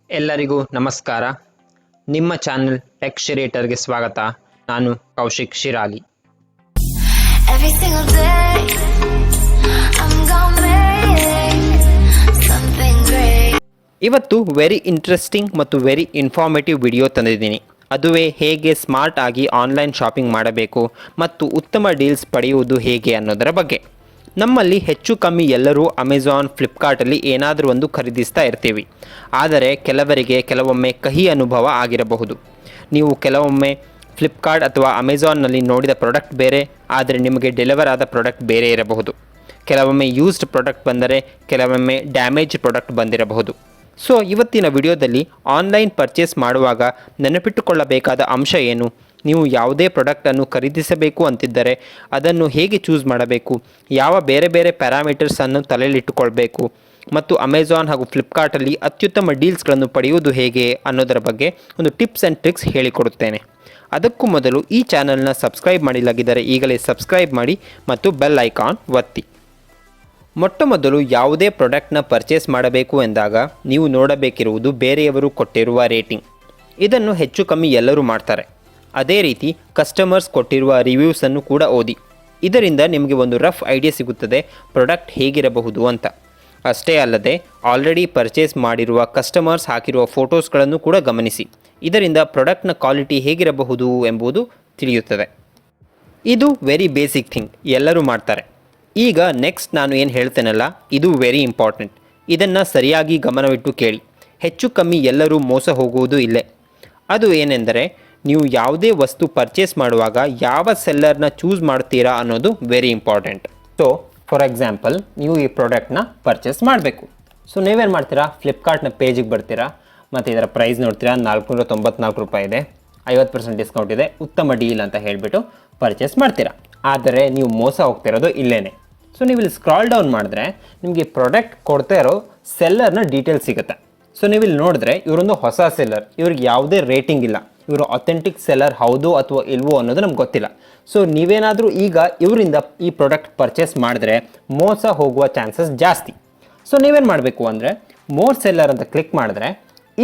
ಎಲ್ಲರಿಗೂ ನಮಸ್ಕಾರ. ನಿಮ್ಮ ಚಾನೆಲ್ ಟೆಕ್ ಶೇರೇಟರ್ಗೆ ಸ್ವಾಗತ. ನಾನು Kaushik Shirali. Every single day, I'm gonna make something great. ಇವತ್ತು ವೆರಿ ಇಂಟ್ರೆಸ್ಟಿಂಗ್ ಮತ್ತು ವೆರಿ ಇನ್ಫಾರ್ಮೇಟಿವ್ ವಿಡಿಯೋ ತಂದಿದ್ದೀನಿ. ಅದುವೇ ಹೇಗೆ ಸ್ಮಾರ್ಟ್ ಆಗಿ ಆನ್ಲೈನ್ ಶಾಪಿಂಗ್ ಮಾಡಬೇಕು ಮತ್ತು ಉತ್ತಮ ಡೀಲ್ಸ್ ಪಡೆಯುವುದು ಹೇಗೆ ಅನ್ನೋದರ ಬಗ್ಗೆ. ನಮ್ಮಲ್ಲಿ ಹೆಚ್ಚು ಕಮ್ಮಿ ಎಲ್ಲರೂ ಅಮೆಜಾನ್, ಫ್ಲಿಪ್ಕಾರ್ಟಲ್ಲಿ ಏನಾದರೂ ಒಂದು ಖರೀದಿಸ್ತಾ ಇರ್ತೀವಿ. ಆದರೆ ಕೆಲವೊಮ್ಮೆ ಕಹಿ ಅನುಭವ ಆಗಿರಬಹುದು. ನೀವು ಕೆಲವೊಮ್ಮೆ ಫ್ಲಿಪ್ಕಾರ್ಟ್ ಅಥವಾ ಅಮೆಜಾನ್ನಲ್ಲಿ ನೋಡಿದ ಪ್ರಾಡಕ್ಟ್ ಬೇರೆ, ಆದರೆ ನಿಮಗೆ ಡೆಲಿವರ್ ಆದ ಪ್ರಾಡಕ್ಟ್ ಬೇರೆ ಇರಬಹುದು. ಕೆಲವೊಮ್ಮೆ ಯೂಸ್ಡ್ ಪ್ರಾಡಕ್ಟ್ ಬಂದರೆ ಕೆಲವೊಮ್ಮೆ ಡ್ಯಾಮೇಜ್ ಪ್ರಾಡಕ್ಟ್ ಬಂದಿರಬಹುದು. ಸೊ ಇವತ್ತಿನ ವಿಡಿಯೋದಲ್ಲಿ ಆನ್ಲೈನ್ ಪರ್ಚೇಸ್ ಮಾಡುವಾಗ ನೆನಪಿಟ್ಟುಕೊಳ್ಳಬೇಕಾದ ಅಂಶ ಏನು, ನೀವು ಯಾವುದೇ ಪ್ರಾಡಕ್ಟನ್ನು ಖರೀದಿಸಬೇಕು ಅಂತಿದ್ದರೆ ಅದನ್ನು ಹೇಗೆ ಚೂಸ್ ಮಾಡಬೇಕು, ಯಾವ ಬೇರೆ ಬೇರೆ ಪ್ಯಾರಾಮೀಟರ್ಸನ್ನು ತಲೆಯಲ್ಲಿಟ್ಟುಕೊಳ್ಬೇಕು ಮತ್ತು ಅಮೆಜಾನ್ ಹಾಗೂ ಫ್ಲಿಪ್ಕಾರ್ಟಲ್ಲಿ ಅತ್ಯುತ್ತಮ ಡೀಲ್ಸ್ಗಳನ್ನು ಪಡೆಯುವುದು ಹೇಗೆ ಅನ್ನೋದರ ಬಗ್ಗೆ ಒಂದು ಟಿಪ್ಸ್ ಆ್ಯಂಡ್ ಟ್ರಿಕ್ಸ್ ಹೇಳಿಕೊಡುತ್ತೇನೆ. ಅದಕ್ಕೂ ಮೊದಲು ಈ ಚಾನಲ್ನ ಸಬ್ಸ್ಕ್ರೈಬ್ ಮಾಡಿಲ್ಲಗಿದ್ದರೆ ಈಗಲೇ ಸಬ್ಸ್ಕ್ರೈಬ್ ಮಾಡಿ ಮತ್ತು ಬೆಲ್ ಐಕಾನ್ ಒತ್ತಿ. ಮೊಟ್ಟ ಮೊದಲು ಯಾವುದೇ ಪ್ರಾಡಕ್ಟ್ನ ಪರ್ಚೇಸ್ ಮಾಡಬೇಕು ಎಂದಾಗ ನೀವು ನೋಡಬೇಕಿರುವುದು ಬೇರೆಯವರು ಕೊಟ್ಟಿರುವ ರೇಟಿಂಗ್. ಇದನ್ನು ಹೆಚ್ಚು ಕಮ್ಮಿ ಎಲ್ಲರೂ ಮಾಡ್ತಾರೆ. ಅದೇ ರೀತಿ ಕಸ್ಟಮರ್ಸ್ ಕೊಟ್ಟಿರುವ ರಿವ್ಯೂಸನ್ನು ಕೂಡ ಓದಿ. ಇದರಿಂದ ನಿಮಗೆ ಒಂದು ರಫ್ ಐಡಿಯಾ ಸಿಗುತ್ತದೆ ಪ್ರಾಡಕ್ಟ್ ಹೇಗಿರಬಹುದು ಅಂತ. ಅಷ್ಟೇ ಅಲ್ಲದೆ ಆಲ್ರೆಡಿ ಪರ್ಚೇಸ್ ಮಾಡಿರುವ ಕಸ್ಟಮರ್ಸ್ ಹಾಕಿರುವ ಫೋಟೋಸ್ಗಳನ್ನು ಕೂಡ ಗಮನಿಸಿ. ಇದರಿಂದ ಪ್ರಾಡಕ್ಟ್ನ ಕ್ವಾಲಿಟಿ ಹೇಗಿರಬಹುದು ಎಂಬುದು ತಿಳಿಯುತ್ತದೆ. ಇದು ವೆರಿ ಬೇಸಿಕ್ ಥಿಂಗ್, ಎಲ್ಲರೂ ಮಾಡ್ತಾರೆ. ಈಗ ನೆಕ್ಸ್ಟ್ ನಾನು ಏನು ಹೇಳ್ತೇನಲ್ಲ, ಇದು ವೆರಿ ಇಂಪಾರ್ಟೆಂಟ್. ಇದನ್ನು ಸರಿಯಾಗಿ ಗಮನವಿಟ್ಟು ಕೇಳಿ. ಹೆಚ್ಚು ಕಮ್ಮಿ ಎಲ್ಲರೂ ಮೋಸ ಹೋಗುವುದು ಇಲ್ಲೇ. ಅದು ಏನೆಂದರೆ, ನೀವು ಯಾವುದೇ ವಸ್ತು ಪರ್ಚೇಸ್ ಮಾಡುವಾಗ ಯಾವ ಸೆಲ್ಲರ್ನ ಚೂಸ್ ಮಾಡ್ತೀರಾ ಅನ್ನೋದು very important. So for example, ನೀವು ಈ ಪ್ರಾಡಕ್ಟ್ನ ಪರ್ಚೇಸ್ ಮಾಡಬೇಕು. ಸೊ ನೀವೇನು ಮಾಡ್ತೀರಾ, ಫ್ಲಿಪ್ಕಾರ್ಟ್ನ ಪೇಜಿಗೆ ಬರ್ತೀರಾ ಮತ್ತು ಇದರ ಪ್ರೈಸ್ ನೋಡ್ತೀರಾ. 494 ರೂಪಾಯಿ ಇದೆ, 50% ಡಿಸ್ಕೌಂಟ್ ಇದೆ, ಉತ್ತಮ ಡೀಲ್ ಅಂತ ಹೇಳಿಬಿಟ್ಟು ಪರ್ಚೇಸ್ ಮಾಡ್ತೀರಾ. ಆದರೆ ನೀವು ಮೋಸ ಹೋಗ್ತಿರೋದು ಇಲ್ಲೇ. ಸೊ ನೀವು ಇಲ್ಲಿ ಸ್ಕ್ರಾಲ್ ಡೌನ್ ಮಾಡಿದ್ರೆ ನಿಮಗೆ ಪ್ರಾಡಕ್ಟ್ ಕೊಡ್ತಾ ಇರೋ ಸೆಲ್ಲರ್ನ ಡೀಟೇಲ್ಸ್ ಸಿಗುತ್ತೆ. ಸೊ ನೀವು ಇಲ್ಲಿ ನೋಡಿದ್ರೆ ಇವರೊಂದು ಹೊಸ ಸೆಲ್ಲರ್, ಇವ್ರಿಗೆ ಯಾವುದೇ ರೇಟಿಂಗ್ ಇಲ್ಲ. ಇವರು ಅಥೆಂಟಿಕ್ ಸೆಲ್ಲರ್ ಹೌದು ಅಥವಾ ಇಲ್ವೋ ಅನ್ನೋದು ನಮ್ಗೆ ಗೊತ್ತಿಲ್ಲ. ಸೊ ನೀವೇನಾದರೂ ಈಗ ಇವರಿಂದ ಈ ಪ್ರಾಡಕ್ಟ್ ಪರ್ಚೇಸ್ ಮಾಡಿದ್ರೆ ಮೋಸ ಹೋಗುವ ಚಾನ್ಸಸ್ ಜಾಸ್ತಿ. ಸೊ ನೀವೇನು ಮಾಡಬೇಕು ಅಂದರೆ, ಮೋರ್ ಸೆಲ್ಲರ್ ಅಂತ ಕ್ಲಿಕ್ ಮಾಡಿದ್ರೆ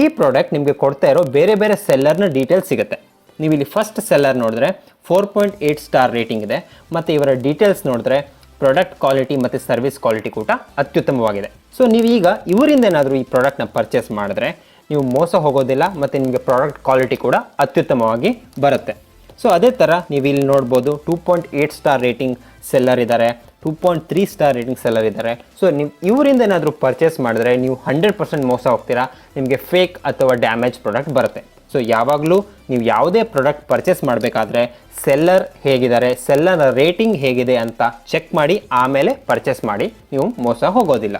ಈ ಪ್ರಾಡಕ್ಟ್ ನಿಮಗೆ ಕೊಡ್ತಾ ಇರೋ ಬೇರೆ ಬೇರೆ ಸೆಲ್ಲರ್ನ ಡೀಟೇಲ್ಸ್ ಸಿಗುತ್ತೆ. ನೀವು ಇಲ್ಲಿ ಫಸ್ಟ್ ಸೆಲ್ಲರ್ ನೋಡಿದ್ರೆ 4.8 ಸ್ಟಾರ್ ರೇಟಿಂಗ್ ಇದೆ ಮತ್ತು ಇವರ ಡೀಟೇಲ್ಸ್ ನೋಡಿದ್ರೆ ಪ್ರಾಡಕ್ಟ್ ಕ್ವಾಲಿಟಿ ಮತ್ತು ಸರ್ವಿಸ್ ಕ್ವಾಲಿಟಿ ಕೂಡ ಅತ್ಯುತ್ತಮವಾಗಿದೆ. ಸೊ ನೀವೀಗ ಇವರಿಂದ ಏನಾದರೂ ಈ ಪ್ರಾಡಕ್ಟ್ನ ಪರ್ಚೇಸ್ ಮಾಡಿದ್ರೆ ನೀವು ಮೋಸ ಹೋಗೋದಿಲ್ಲ ಮತ್ತು ನಿಮಗೆ ಪ್ರಾಡಕ್ಟ್ ಕ್ವಾಲಿಟಿ ಕೂಡ ಅತ್ಯುತ್ತಮವಾಗಿ ಬರುತ್ತೆ. ಸೊ ಅದೇ ಥರ ನೀವು ಇಲ್ಲಿ ನೋಡ್ಬೋದು 2.8 ಸ್ಟಾರ್ ರೇಟಿಂಗ್ ಸೆಲ್ಲರ್ ಇದ್ದಾರೆ, 2.3 ಸ್ಟಾರ್ ರೇಟಿಂಗ್ ಸೆಲ್ಲರ್ ಇದ್ದಾರೆ. ಸೊ ನೀವು ಇವರಿಂದ ಏನಾದರೂ ಪರ್ಚೇಸ್ ಮಾಡಿದ್ರೆ ನೀವು 100% ಮೋಸ ಹೋಗ್ತೀರಾ, ನಿಮಗೆ ಫೇಕ್ ಅಥವಾ ಡ್ಯಾಮೇಜ್ ಪ್ರಾಡಕ್ಟ್ ಬರುತ್ತೆ. ಸೊ ಯಾವಾಗಲೂ ನೀವು ಯಾವುದೇ ಪ್ರಾಡಕ್ಟ್ ಪರ್ಚೇಸ್ ಮಾಡಬೇಕಾದ್ರೆ ಸೆಲ್ಲರ್ ಹೇಗಿದ್ದಾರೆ, ಸೆಲ್ಲರ್ನ ರೇಟಿಂಗ್ ಹೇಗಿದೆ ಅಂತ ಚೆಕ್ ಮಾಡಿ ಆಮೇಲೆ ಪರ್ಚೇಸ್ ಮಾಡಿ, ನೀವು ಮೋಸ ಹೋಗೋದಿಲ್ಲ.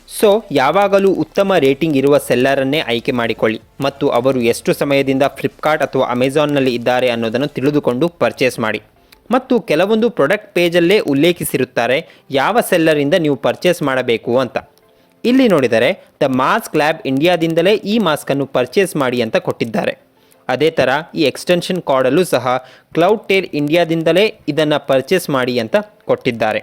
ಸೊ ಯಾವಾಗಲೂ ಉತ್ತಮ ರೇಟಿಂಗ್ ಇರುವ ಸೆಲ್ಲರನ್ನೇ ಆಯ್ಕೆ ಮಾಡಿಕೊಳ್ಳಿ ಮತ್ತು ಅವರು ಎಷ್ಟು ಸಮಯದಿಂದ ಫ್ಲಿಪ್ಕಾರ್ಟ್ ಅಥವಾ ಅಮೆಜಾನ್ನಲ್ಲಿ ಇದ್ದಾರೆ ಅನ್ನೋದನ್ನು ತಿಳಿದುಕೊಂಡು ಪರ್ಚೇಸ್ ಮಾಡಿ. ಮತ್ತು ಕೆಲವೊಂದು ಪ್ರಾಡಕ್ಟ್ ಪೇಜಲ್ಲೇ ಉಲ್ಲೇಖಿಸಿರುತ್ತಾರೆ ಯಾವ ಸೆಲ್ಲರಿಂದ ನೀವು ಪರ್ಚೇಸ್ ಮಾಡಬೇಕು ಅಂತ. ಇಲ್ಲಿ ನೋಡಿದರೆ ದ ಮಾಸ್ಕ್ ಲ್ಯಾಬ್ ಇಂಡಿಯಾದಿಂದಲೇ ಈ ಮಾಸ್ಕನ್ನು ಪರ್ಚೇಸ್ ಮಾಡಿ ಅಂತ ಕೊಟ್ಟಿದ್ದಾರೆ. ಅದೇ ಥರ ಈ ಎಕ್ಸ್ಟೆನ್ಷನ್ ಕೋಡಲ್ಲೂ ಸಹ ಕ್ಲೌಡ್ ಟೇಲ್ ಇಂಡಿಯಾದಿಂದಲೇ ಇದನ್ನು ಪರ್ಚೇಸ್ ಮಾಡಿ ಅಂತ ಕೊಟ್ಟಿದ್ದಾರೆ.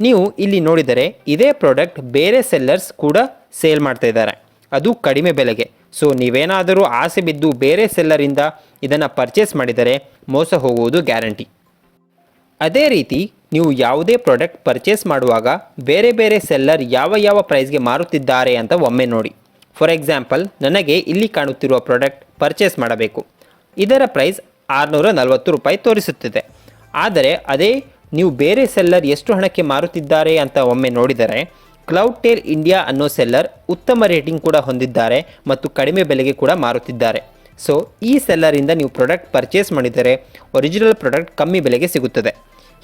ನೀವು ಇಲ್ಲಿ ನೋಡಿದರೆ ಇದೇ ಪ್ರಾಡಕ್ಟ್ ಬೇರೆ ಸೆಲ್ಲರ್ಸ್ ಕೂಡ ಸೇಲ್ ಮಾಡ್ತಾ ಇದ್ದಾರೆ, ಅದು ಕಡಿಮೆ ಬೆಲೆಗೆ. ಸೊ ನೀವೇನಾದರೂ ಆಸೆ ಬಿದ್ದು ಬೇರೆ ಸೆಲ್ಲರಿಂದ ಇದನ್ನು ಪರ್ಚೇಸ್ ಮಾಡಿದರೆ ಮೋಸ ಹೋಗುವುದು ಗ್ಯಾರಂಟಿ. ಅದೇ ರೀತಿ ನೀವು ಯಾವುದೇ ಪ್ರಾಡಕ್ಟ್ ಪರ್ಚೇಸ್ ಮಾಡುವಾಗ ಬೇರೆ ಬೇರೆ ಸೆಲ್ಲರ್ ಯಾವ ಪ್ರೈಸ್ಗೆ ಮಾರುತ್ತಿದ್ದಾರೆ ಅಂತ ಒಮ್ಮೆ ನೋಡಿ. ಫಾರ್ ಎಕ್ಸಾಂಪಲ್, ನನಗೆ ಇಲ್ಲಿ ಕಾಣುತ್ತಿರುವ ಪ್ರಾಡಕ್ಟ್ ಪರ್ಚೇಸ್ ಮಾಡಬೇಕು. ಇದರ ಪ್ರೈಸ್ 640 ರೂಪಾಯಿ ತೋರಿಸುತ್ತಿದೆ. ಆದರೆ ಅದೇ ನೀವು ಬೇರೆ ಸೆಲ್ಲರ್ ಎಷ್ಟು ಹಣಕ್ಕೆ ಮಾರುತ್ತಿದ್ದಾರೆ ಅಂತ ಒಮ್ಮೆ ನೋಡಿದರೆ ಕ್ಲೌಡ್ ಟೇಲ್ ಇಂಡಿಯಾ ಅನ್ನೋ ಸೆಲ್ಲರ್ ಉತ್ತಮ ರೇಟಿಂಗ್ ಕೂಡ ಹೊಂದಿದ್ದಾರೆ ಮತ್ತು ಕಡಿಮೆ ಬೆಲೆಗೆ ಕೂಡ ಮಾರುತ್ತಿದ್ದಾರೆ. ಸೊ ಈ ಸೆಲ್ಲರಿಂದ ನೀವು ಪ್ರಾಡಕ್ಟ್ ಪರ್ಚೇಸ್ ಮಾಡಿದರೆ ಒರಿಜಿನಲ್ ಪ್ರಾಡಕ್ಟ್ ಕಮ್ಮಿ ಬೆಲೆಗೆ ಸಿಗುತ್ತದೆ.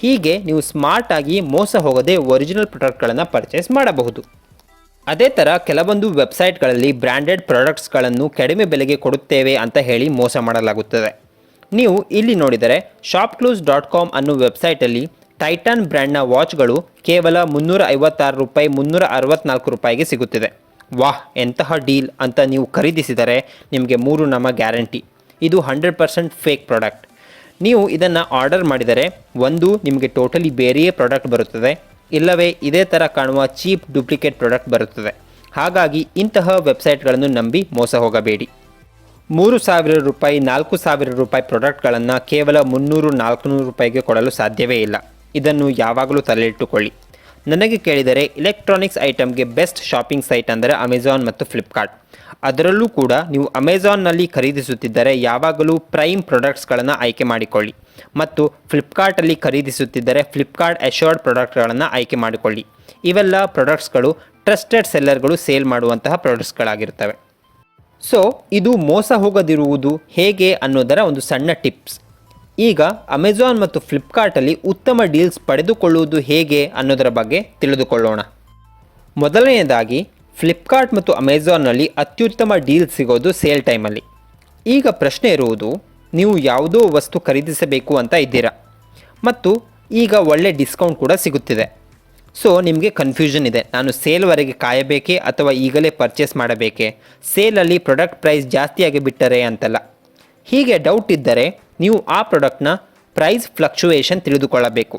ಹೀಗೆ ನೀವು ಸ್ಮಾರ್ಟ್ ಆಗಿ ಮೋಸ ಹೋಗದೆ ಒರಿಜಿನಲ್ ಪ್ರಾಡಕ್ಟ್ಗಳನ್ನು ಪರ್ಚೇಸ್ ಮಾಡಬಹುದು. ಅದೇ ಥರ ಕೆಲವೊಂದು ವೆಬ್ಸೈಟ್ಗಳಲ್ಲಿ ಬ್ರ್ಯಾಂಡೆಡ್ ಪ್ರಾಡಕ್ಟ್ಸ್ಗಳನ್ನು ಕಡಿಮೆ ಬೆಲೆಗೆ ಕೊಡುತ್ತೇವೆ ಅಂತ ಹೇಳಿ ಮೋಸ ಮಾಡಲಾಗುತ್ತದೆ. ನೀವು ಇಲ್ಲಿ ನೋಡಿದರೆ shopclose.com ಅನ್ನೋ ವೆಬ್ಸೈಟಲ್ಲಿ ಟೈಟಾನ್ ಬ್ರ್ಯಾಂಡ್ನ ವಾಚ್ಗಳು ಕೇವಲ 356 ರೂಪಾಯಿ 364 ರೂಪಾಯಿಗೆ ಸಿಗುತ್ತಿದೆ. ವಾಹ್, ಎಂತಹ ಡೀಲ್ ಅಂತ ನೀವು ಖರೀದಿಸಿದರೆ ನಿಮಗೆ 3 ನಮ ಗ್ಯಾರಂಟಿ. ಇದು 100% ಫೇಕ್ ಪ್ರಾಡಕ್ಟ್. ನೀವು ಇದನ್ನು ಆರ್ಡರ್ ಮಾಡಿದರೆ ಒಂದು ನಿಮಗೆ ಟೋಟಲಿ ಬೇರೆಯೇ ಪ್ರಾಡಕ್ಟ್ ಬರುತ್ತದೆ, ಇಲ್ಲವೇ ಇದೇ ಥರ ಕಾಣುವ ಚೀಪ್ ಡೂಪ್ಲಿಕೇಟ್ ಪ್ರಾಡಕ್ಟ್ ಬರುತ್ತದೆ. ಹಾಗಾಗಿ ಇಂತಹ ವೆಬ್ಸೈಟ್ಗಳನ್ನು ನಂಬಿ ಮೋಸ ಹೋಗಬೇಡಿ. 3,000 ರೂಪಾಯಿ 4,000 ರೂಪಾಯಿ ಪ್ರಾಡಕ್ಟ್ಗಳನ್ನು ಕೇವಲ 300-400 ರೂಪಾಯಿಗೆ ಕೊಡಲು ಸಾಧ್ಯವೇ ಇಲ್ಲ. ಇದನ್ನು ಯಾವಾಗಲೂ ತಲೆಯಿಟ್ಟುಕೊಳ್ಳಿ. ನನಗೆ ಕೇಳಿದರೆ ಎಲೆಕ್ಟ್ರಾನಿಕ್ಸ್ ಐಟಮ್ಗೆ ಬೆಸ್ಟ್ ಶಾಪಿಂಗ್ ಸೈಟ್ ಅಂದರೆ ಅಮೆಜಾನ್ ಮತ್ತು ಫ್ಲಿಪ್ಕಾರ್ಟ್. ಅದರಲ್ಲೂ ಕೂಡ ನೀವು ಅಮೆಜಾನ್ನಲ್ಲಿ ಖರೀದಿಸುತ್ತಿದ್ದರೆ ಯಾವಾಗಲೂ ಪ್ರೈಮ್ ಪ್ರಾಡಕ್ಟ್ಸ್ಗಳನ್ನು ಆಯ್ಕೆ ಮಾಡಿಕೊಳ್ಳಿ ಮತ್ತು ಫ್ಲಿಪ್ಕಾರ್ಟಲ್ಲಿ ಖರೀದಿಸುತ್ತಿದ್ದರೆ ಫ್ಲಿಪ್ಕಾರ್ಟ್ ಅಶ್ಯೂರ್ಡ್ ಪ್ರಾಡಕ್ಟ್ಗಳನ್ನು ಆಯ್ಕೆ ಮಾಡಿಕೊಳ್ಳಿ. ಇವೆಲ್ಲ ಪ್ರಾಡಕ್ಟ್ಸ್ಗಳು ಟ್ರಸ್ಟೆಡ್ ಸೆಲ್ಲರ್ಗಳು ಸೇಲ್ ಮಾಡುವಂತಹ ಪ್ರಾಡಕ್ಟ್ಸ್ಗಳಾಗಿರ್ತವೆ. ಸೊ ಇದು ಮೋಸ ಹೋಗದಿರುವುದು ಹೇಗೆ ಅನ್ನೋದರ ಒಂದು ಸಣ್ಣ ಟಿಪ್ಸ್. ಈಗ ಅಮೆಜಾನ್ ಮತ್ತು ಫ್ಲಿಪ್ಕಾರ್ಟಲ್ಲಿ ಉತ್ತಮ ಡೀಲ್ಸ್ ಪಡೆದುಕೊಳ್ಳುವುದು ಹೇಗೆ ಅನ್ನೋದರ ಬಗ್ಗೆ ತಿಳಿದುಕೊಳ್ಳೋಣ. ಮೊದಲನೆಯದಾಗಿ ಫ್ಲಿಪ್ಕಾರ್ಟ್ ಮತ್ತು ಅಮೆಜಾನ್ನಲ್ಲಿ ಅತ್ಯುತ್ತಮ ಡೀಲ್ ಸಿಗೋದು ಸೇಲ್ ಟೈಮಲ್ಲಿ. ಈಗ ಪ್ರಶ್ನೆ ಇರುವುದು, ನೀವು ಯಾವುದೋ ವಸ್ತು ಖರೀದಿಸಬೇಕು ಅಂತ ಇದ್ದೀರಾ ಮತ್ತು ಈಗ ಒಳ್ಳೆ ಡಿಸ್ಕೌಂಟ್ ಕೂಡ ಸಿಗುತ್ತಿದೆ. ಸೊ ನಿಮಗೆ ಕನ್ಫ್ಯೂಷನ್ ಇದೆ, ನಾನು ಸೇಲ್ವರೆಗೆ ಕಾಯಬೇಕೇ ಅಥವಾ ಈಗಲೇ ಪರ್ಚೇಸ್ ಮಾಡಬೇಕೇ, ಸೇಲಲ್ಲಿ ಪ್ರಾಡಕ್ಟ್ ಪ್ರೈಸ್ ಜಾಸ್ತಿಯಾಗಿ ಬಿಟ್ಟರೆ ಅಂತೆಲ್ಲ. ಹೀಗೆ ಡೌಟ್ ಇದ್ದರೆ ನೀವು ಆ ಪ್ರಾಡಕ್ಟ್ನ ಪ್ರೈಸ್ ಫ್ಲಕ್ಚುಯೇಷನ್ ತಿಳಿದುಕೊಳ್ಳಬೇಕು.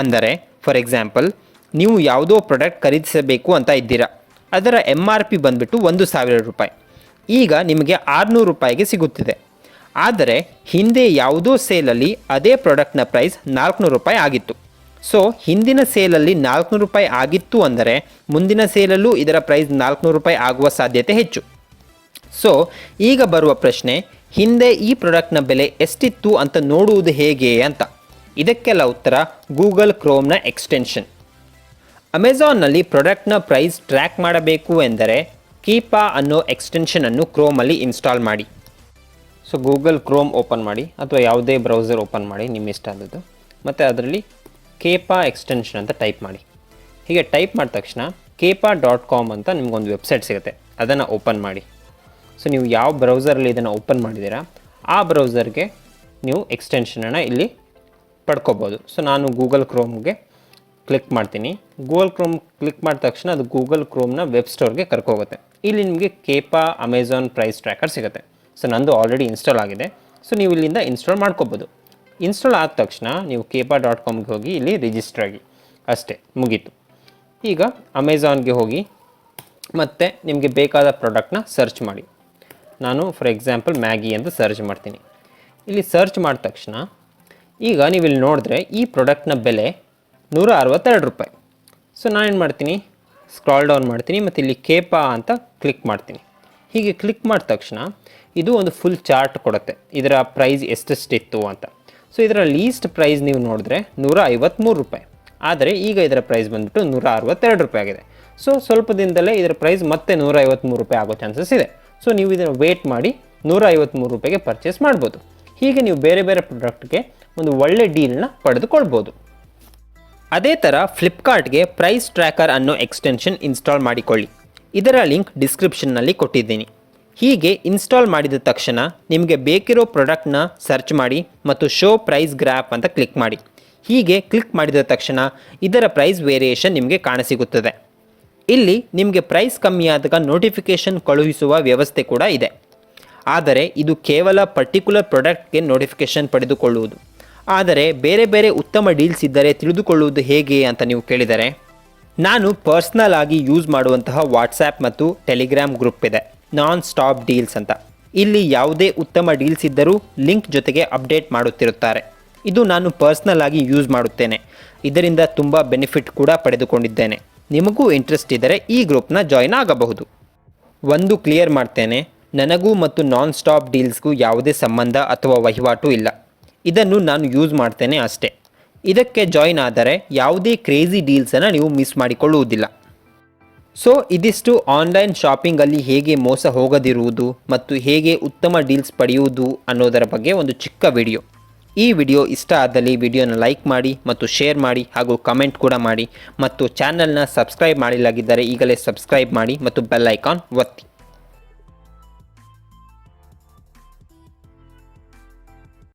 ಅಂದರೆ ಫಾರ್ ಎಕ್ಸಾಂಪಲ್, ನೀವು ಯಾವುದೋ ಪ್ರಾಡಕ್ಟ್ ಖರೀದಿಸಬೇಕು ಅಂತ ಇದ್ದೀರಾ, ಅದರ MRP ಬಂದುಬಿಟ್ಟು 1,000 ರೂಪಾಯಿ, ಈಗ ನಿಮಗೆ 600 ರೂಪಾಯಿಗೆ ಸಿಗುತ್ತಿದೆ. ಆದರೆ ಹಿಂದೆ ಯಾವುದೋ ಸೇಲಲ್ಲಿ ಅದೇ ಪ್ರಾಡಕ್ಟ್ನ ಪ್ರೈಸ್ 400 ರೂಪಾಯಿ ಆಗಿತ್ತು. ಸೊ ಹಿಂದಿನ ಸೇಲಲ್ಲಿ 400 ರೂಪಾಯಿ ಆಗಿತ್ತು ಅಂದರೆ ಮುಂದಿನ ಸೇಲಲ್ಲೂ ಇದರ ಪ್ರೈಸ್ 400 ರೂಪಾಯಿ ಆಗುವ ಸಾಧ್ಯತೆ ಹೆಚ್ಚು. ಸೊ ಈಗ ಬರುವ ಪ್ರಶ್ನೆ, ಹಿಂದೆ ಈ ಪ್ರಾಡಕ್ಟ್ನ ಬೆಲೆ ಎಷ್ಟಿತ್ತು ಅಂತ ನೋಡುವುದು ಹೇಗೆ ಅಂತ. ಇದಕ್ಕೆಲ್ಲ ಉತ್ತರ ಗೂಗಲ್ ಕ್ರೋಮ್ನ ಎಕ್ಸ್ಟೆನ್ಷನ್. ಅಮೆಜಾನ್ನಲ್ಲಿ ಪ್ರಾಡಕ್ಟ್ನ ಪ್ರೈಸ್ ಟ್ರ್ಯಾಕ್ ಮಾಡಬೇಕು ಎಂದರೆ ಕೀಪಾ ಅನ್ನೋ ಎಕ್ಸ್ಟೆನ್ಷನನ್ನು ಕ್ರೋಮಲ್ಲಿ ಇನ್ಸ್ಟಾಲ್ ಮಾಡಿ. ಸೊ ಗೂಗಲ್ ಕ್ರೋಮ್ ಓಪನ್ ಮಾಡಿ ಅಥವಾ ಯಾವುದೇ ಬ್ರೌಸರ್ ಓಪನ್ ಮಾಡಿ ನಿಮ್ಮ ಇಷ್ಟ ಆದದ್ದು, ಮತ್ತು ಅದರಲ್ಲಿ ಕೇಪಾ ಎಕ್ಸ್ಟೆನ್ಷನ್ ಅಂತ ಟೈಪ್ ಮಾಡಿ. ಹೀಗೆ ಟೈಪ್ ಮಾಡಿದ ತಕ್ಷಣ kepa.com ಅಂತ ನಿಮಗೊಂದು ವೆಬ್ಸೈಟ್ ಸಿಗುತ್ತೆ, ಅದನ್ನು ಓಪನ್ ಮಾಡಿ. ಸೊ ನೀವು ಯಾವ ಬ್ರೌಸರಲ್ಲಿ ಇದನ್ನು ಓಪನ್ ಮಾಡಿದ್ದೀರಾ ಆ ಬ್ರೌಸರ್ಗೆ ನೀವು ಎಕ್ಸ್ಟೆನ್ಷನನ್ನು ಇಲ್ಲಿ ಪಡ್ಕೋಬೋದು. ಸೊ ನಾನು ಗೂಗಲ್ ಕ್ರೋಮ್ಗೆ ಕ್ಲಿಕ್ ಮಾಡ್ತೀನಿ. ಗೂಗಲ್ ಕ್ರೋಮ್ ಕ್ಲಿಕ್ ಮಾಡಿದ ತಕ್ಷಣ ಅದು ಗೂಗಲ್ ಕ್ರೋಮ್ನ ವೆಬ್ ಸ್ಟೋರ್ಗೆ ಕರ್ಕೋಗುತ್ತೆ. ಇಲ್ಲಿ ನಿಮಗೆ ಕೇಪಾ ಅಮೆಜಾನ್ ಪ್ರೈಸ್ ಟ್ರ್ಯಾಕರ್ ಸಿಗುತ್ತೆ. ಸೊ ನಂದು ಆಲ್ರೆಡಿ ಇನ್ಸ್ಟಾಲ್ ಆಗಿದೆ. ಸೊ ನೀವು ಇಲ್ಲಿಂದ ಇನ್ಸ್ಟಾಲ್ ಮಾಡ್ಕೋಬೋದು. ಇನ್ಸ್ಟಾಲ್ ಆದ ತಕ್ಷಣ ನೀವು kepa.comಗೆ ಹೋಗಿ ಇಲ್ಲಿ ರಿಜಿಸ್ಟರ್ ಆಗಿ, ಅಷ್ಟೇ, ಮುಗೀತು. ಈಗ ಅಮೆಜಾನ್ಗೆ ಹೋಗಿ ಮತ್ತು ನಿಮಗೆ ಬೇಕಾದ ಪ್ರಾಡಕ್ಟ್ನ ಸರ್ಚ್ ಮಾಡಿ. ನಾನು ಫಾರ್ ಎಕ್ಸಾಂಪಲ್ ಮ್ಯಾಗಿ ಅಂತ ಸರ್ಚ್ ಮಾಡ್ತೀನಿ. ಇಲ್ಲಿ ಸರ್ಚ್ ಮಾಡಿದ ತಕ್ಷಣ ಈಗ ನೀವು ಇಲ್ಲಿ ನೋಡಿದ್ರೆ ಈ ಪ್ರಾಡಕ್ಟ್ನ ಬೆಲೆ 162 ರೂಪಾಯಿ. ಸೊ ನಾನೇನು ಮಾಡ್ತೀನಿ, ಸ್ಕ್ರಾಲ್ ಡೌನ್ ಮಾಡ್ತೀನಿ ಮತ್ತು ಇಲ್ಲಿ ಕೇಪಾ ಅಂತ ಕ್ಲಿಕ್ ಮಾಡ್ತೀನಿ. ಹೀಗೆ ಕ್ಲಿಕ್ ಮಾಡಿದ ತಕ್ಷಣ ಇದು ಒಂದು ಫುಲ್ ಚಾರ್ಟ್ ಕೊಡುತ್ತೆ, ಇದರ ಪ್ರೈಸ್ ಎಷ್ಟೆಷ್ಟಿತ್ತು ಅಂತ. ಸೊ ಇದರ ಲೀಸ್ಟ್ ಪ್ರೈಸ್ ನೀವು ನೋಡಿದ್ರೆ 153 ರೂಪಾಯಿ, ಆದರೆ ಈಗ ಇದರ ಪ್ರೈಸ್ ಬಂದುಬಿಟ್ಟು 162 ರೂಪಾಯಿ ಆಗಿದೆ. ಸೊ ಸ್ವಲ್ಪ ದಿನದಲ್ಲೇ ಇದರ ಪ್ರೈಸ್ ಮತ್ತೆ 153 ರೂಪಾಯಿ ಆಗೋ ಚಾನ್ಸಸ್ ಇದೆ. ಸೊ ನೀವು ಇದನ್ನು ವೇಟ್ ಮಾಡಿ 153 ರೂಪಾಯಿಗೆ ಪರ್ಚೇಸ್ ಮಾಡ್ಬೋದು. ಹೀಗೆ ನೀವು ಬೇರೆ ಬೇರೆ ಪ್ರಾಡಕ್ಟ್ಗೆ ಒಂದು ಒಳ್ಳೆ ಡೀಲ್ನ ಪಡೆದುಕೊಳ್ಬೋದು. ಅದೇ ಥರ ಫ್ಲಿಪ್ಕಾರ್ಟ್ಗೆ ಪ್ರೈಸ್ ಟ್ರ್ಯಾಕರ್ ಅನ್ನೋ ಎಕ್ಸ್ಟೆನ್ಷನ್ ಇನ್ಸ್ಟಾಲ್ ಮಾಡಿಕೊಳ್ಳಿ. ಇದರ ಲಿಂಕ್ ಡಿಸ್ಕ್ರಿಪ್ಷನ್ನಲ್ಲಿ ಕೊಟ್ಟಿದ್ದೀನಿ. ಹೀಗೆ ಇನ್ಸ್ಟಾಲ್ ಮಾಡಿದ ತಕ್ಷಣ ನಿಮಗೆ ಬೇಕಿರೋ ಪ್ರಾಡಕ್ಟ್ನ ಸರ್ಚ್ ಮಾಡಿ ಮತ್ತು ಶೋ ಪ್ರೈಸ್ ಗ್ರಾಫ್ ಅಂತ ಕ್ಲಿಕ್ ಮಾಡಿ. ಹೀಗೆ ಕ್ಲಿಕ್ ಮಾಡಿದ ತಕ್ಷಣ ಇದರ ಪ್ರೈಸ್ ವೇರಿಯೇಷನ್ ನಿಮಗೆ ಕಾಣಸಿಗುತ್ತದೆ. ಇಲ್ಲಿ ನಿಮಗೆ ಪ್ರೈಸ್ ಕಮ್ಮಿಯಾದಾಗ ನೋಟಿಫಿಕೇಷನ್ ಕಳುಹಿಸುವ ವ್ಯವಸ್ಥೆ ಕೂಡ ಇದೆ. ಆದರೆ ಇದು ಕೇವಲ ಪರ್ಟಿಕ್ಯುಲರ್ ಪ್ರಾಡಕ್ಟ್ಗೆ ನೋಟಿಫಿಕೇಷನ್ ಪಡೆದುಕೊಳ್ಳುವುದು. ಆದರೆ ಬೇರೆ ಬೇರೆ ಉತ್ತಮ ಡೀಲ್ಸ್ ಇದ್ದರೆ ತಿಳಿದುಕೊಳ್ಳುವುದು ಹೇಗೆ ಅಂತ ನೀವು ಕೇಳಿದರೆ, ನಾನು ಪರ್ಸ್ನಲ್ ಆಗಿ ಯೂಸ್ ಮಾಡುವಂತಹ ವಾಟ್ಸ್ಯಾಪ್ ಮತ್ತು ಟೆಲಿಗ್ರಾಮ್ ಗ್ರೂಪ್ ಇದೆ, ನಾನ್ ಸ್ಟಾಪ್ ಡೀಲ್ಸ್ ಅಂತ. ಇಲ್ಲಿ ಯಾವುದೇ ಉತ್ತಮ ಡೀಲ್ಸ್ ಇದ್ದರೂ ಲಿಂಕ್ ಜೊತೆಗೆ ಅಪ್ಡೇಟ್ ಮಾಡುತ್ತಿರುತ್ತಾರೆ. ಇದು ನಾನು ಪರ್ಸ್ನಲ್ ಆಗಿ ಯೂಸ್ ಮಾಡುತ್ತೇನೆ. ಇದರಿಂದ ತುಂಬ ಬೆನಿಫಿಟ್ ಕೂಡ ಪಡೆದುಕೊಂಡಿದ್ದೇನೆ. ನಿಮಗೂ ಇಂಟ್ರೆಸ್ಟ್ ಇದ್ದರೆ ಈ ಗ್ರೂಪ್ನ ಜಾಯಿನ್ ಆಗಬಹುದು. ಒಂದು ಕ್ಲಿಯರ್ ಮಾಡ್ತೇನೆ, ನನಗೂ ಮತ್ತು ನಾನ್ ಸ್ಟಾಪ್ ಡೀಲ್ಸ್ಗೂ ಯಾವುದೇ ಸಂಬಂಧ ಅಥವಾ ವಹಿವಾಟು ಇಲ್ಲ. ಇದನ್ನು ನಾನು ಯೂಸ್ ಮಾಡ್ತೇನೆ ಅಷ್ಟೇ. ಇದಕ್ಕೆ ಜಾಯಿನ್ ಆದರೆ ಯಾವುದೇ ಕ್ರೇಜಿ ಡೀಲ್ಸನ್ನು ನೀವು ಮಿಸ್ ಮಾಡಿಕೊಳ್ಳುವುದಿಲ್ಲ. ಸೊ ಇದಿಷ್ಟು ಆನ್ಲೈನ್ ಶಾಪಿಂಗಲ್ಲಿ ಹೇಗೆ ಮೋಸ ಹೋಗದಿರುವುದು ಮತ್ತು ಹೇಗೆ ಉತ್ತಮ ಡೀಲ್ಸ್ ಪಡೆಯುವುದು ಅನ್ನೋದರ ಬಗ್ಗೆ ಒಂದು ಚಿಕ್ಕ ವಿಡಿಯೋ. ಈ ವಿಡಿಯೋ ಇಷ್ಟ ಆದಲ್ಲಿ ವಿಡಿಯೋನ ಲೈಕ್ ಮಾಡಿ ಮತ್ತು ಶೇರ್ ಮಾಡಿ ಹಾಗೂ ಕಮೆಂಟ್ ಕೂಡ ಮಾಡಿ ಮತ್ತು ಚಾನಲ್ನ ಸಬ್ಸ್ಕ್ರೈಬ್ ಮಾಡಿಲ್ಲದಿದ್ದರೆ ಈಗಲೇ ಸಬ್ಸ್ಕ್ರೈಬ್ ಮಾಡಿ ಮತ್ತು ಬೆಲ್ ಐಕಾನ್ ಒತ್ತಿ.